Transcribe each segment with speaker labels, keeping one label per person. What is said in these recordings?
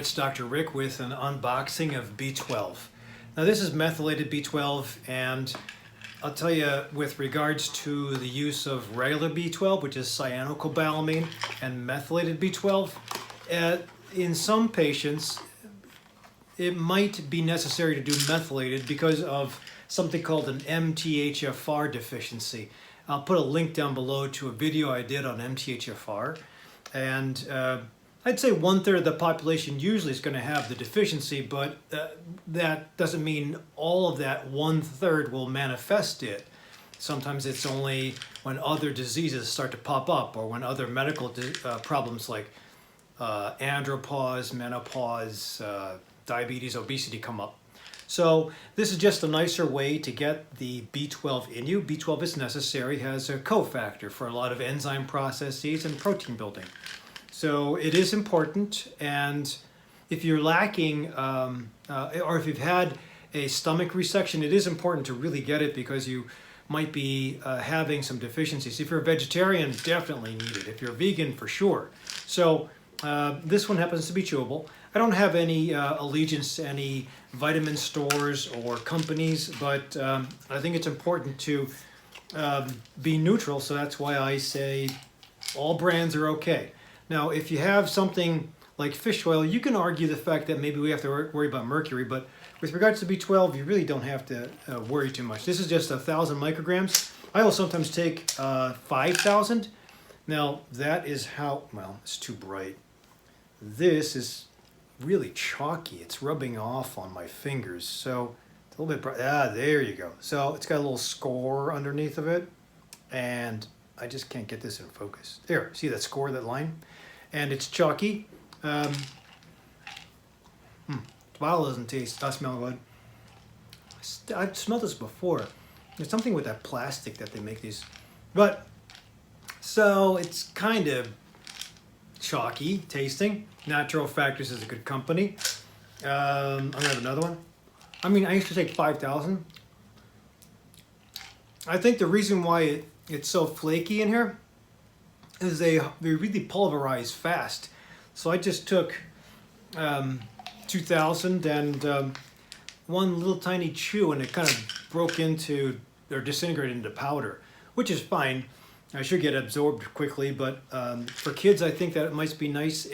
Speaker 1: it's Dr. Rick with an unboxing of B12. Now this is methylated B12, and I'll tell you, with regards to the use of regular B12, which is cyanocobalamin, and methylated B12, in some patients it might be necessary to do methylated because of something called an mthfr deficiency. I'll put a link down below to a video I did on mthfr, and I'd say 1/3 of the population usually is going to have the deficiency, but that doesn't mean all of that 1/3 will manifest it. Sometimes it's only when other diseases start to pop up, or when other medical problems like andropause, menopause, diabetes, obesity come up. So this is just a nicer way to get the B12 in you. B12 is necessary, has a cofactor for a lot of enzyme processes and protein building. So it is important, and if you're lacking, or if you've had a stomach resection, it is important to really get it because you might be having some deficiencies. If you're a vegetarian, definitely need it. If you're a vegan, for sure. So this one happens to be chewable. I don't have any allegiance to any vitamin stores or companies, but I think it's important to be neutral, so that's why I say all brands are okay. Now, if you have something like fish oil, you can argue the fact that maybe we have to worry about mercury, but with regards to B12, you really don't have to worry too much. This is just 1,000 micrograms. I will sometimes take 5,000. Now, that is how, well, it's too bright. This is really chalky. It's rubbing off on my fingers, so it's a little bit bright. Ah, there you go. So it's got a little score underneath of it, and I just can't get this in focus. There, see that score, that line? And it's chalky. The bottle doesn't smell good. I've smelled this before. There's something with that plastic that they make these. But, so it's kind of chalky tasting. Natural Factors is a good company. I'm gonna have another one. I mean, I used to take 5,000. I think the reason why it's so flaky in here is they really pulverize fast. So I just took 2,000 and one little tiny chew, and it kind of broke into, or disintegrated into powder, which is fine. I should get absorbed quickly, but for kids, I think that it might be nice.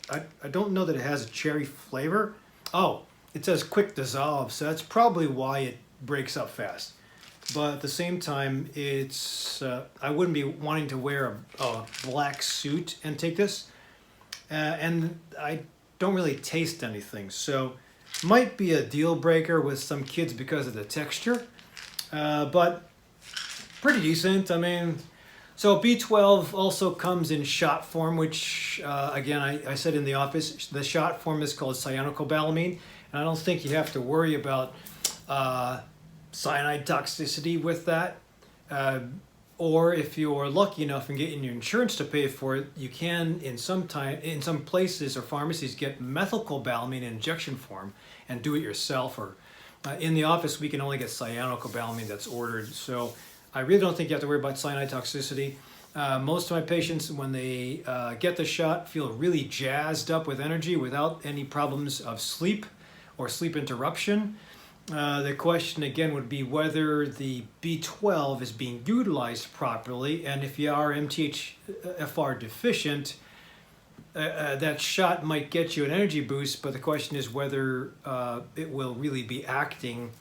Speaker 1: I don't know that it has a cherry flavor. Oh, it says quick dissolve, so that's probably why it breaks up fast. But at the same time, it's I wouldn't be wanting to wear a black suit and take this. And I don't really taste anything, so might be a deal breaker with some kids because of the texture. But pretty decent. I mean, so B12 also comes in shot form, which again, I said in the office, the shot form is called cyanocobalamin, and I don't think you have to worry about cyanide toxicity with that, or if you're lucky enough and getting your insurance to pay for it, you can in some places or pharmacies get methylcobalamin in injection form and do it yourself, or in the office we can only get cyanocobalamin that's ordered. So I really don't think you have to worry about cyanide toxicity. Most of my patients, when they get the shot, feel really jazzed up with energy without any problems of sleep or sleep interruption. The question again would be whether the B12 is being utilized properly, and if you are mthfr deficient, that shot might get you an energy boost, but the question is whether it will really be acting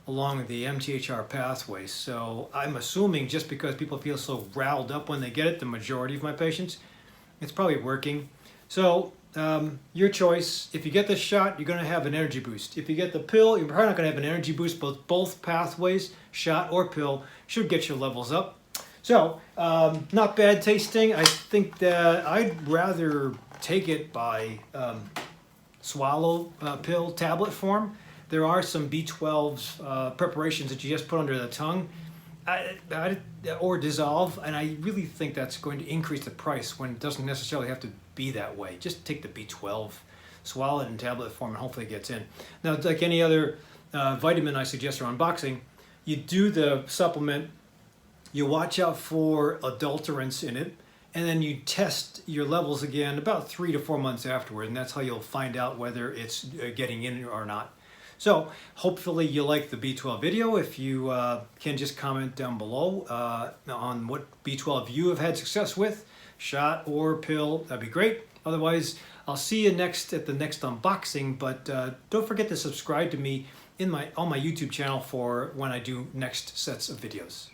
Speaker 1: along the mthfr pathway. So I'm assuming just because people feel so riled up when they get it, the majority of my patients, it's probably working. So your choice. If you get the shot, you're going to have an energy boost. If you get the pill, you're probably not going to have an energy boost. Both pathways, shot or pill, should get your levels up. So not bad tasting. I think that I'd rather take it by swallow pill tablet form. There are some B12 preparations that you just put under the tongue or dissolve, and I really think that's going to increase the price when it doesn't necessarily have to be that way. Just take the B12, swallow it in tablet form, and hopefully it gets in. Now, like any other vitamin I suggest for unboxing, you do the supplement, you watch out for adulterants in it, and then you test your levels again about 3 to 4 months afterward, and that's how you'll find out whether it's getting in or not. So hopefully you like the B12 video. If you can just comment down below on what B12 you have had success with, shot or pill, that'd be great. Otherwise, I'll see you at the next unboxing, but don't forget to subscribe to me on my YouTube channel for when I do next sets of videos.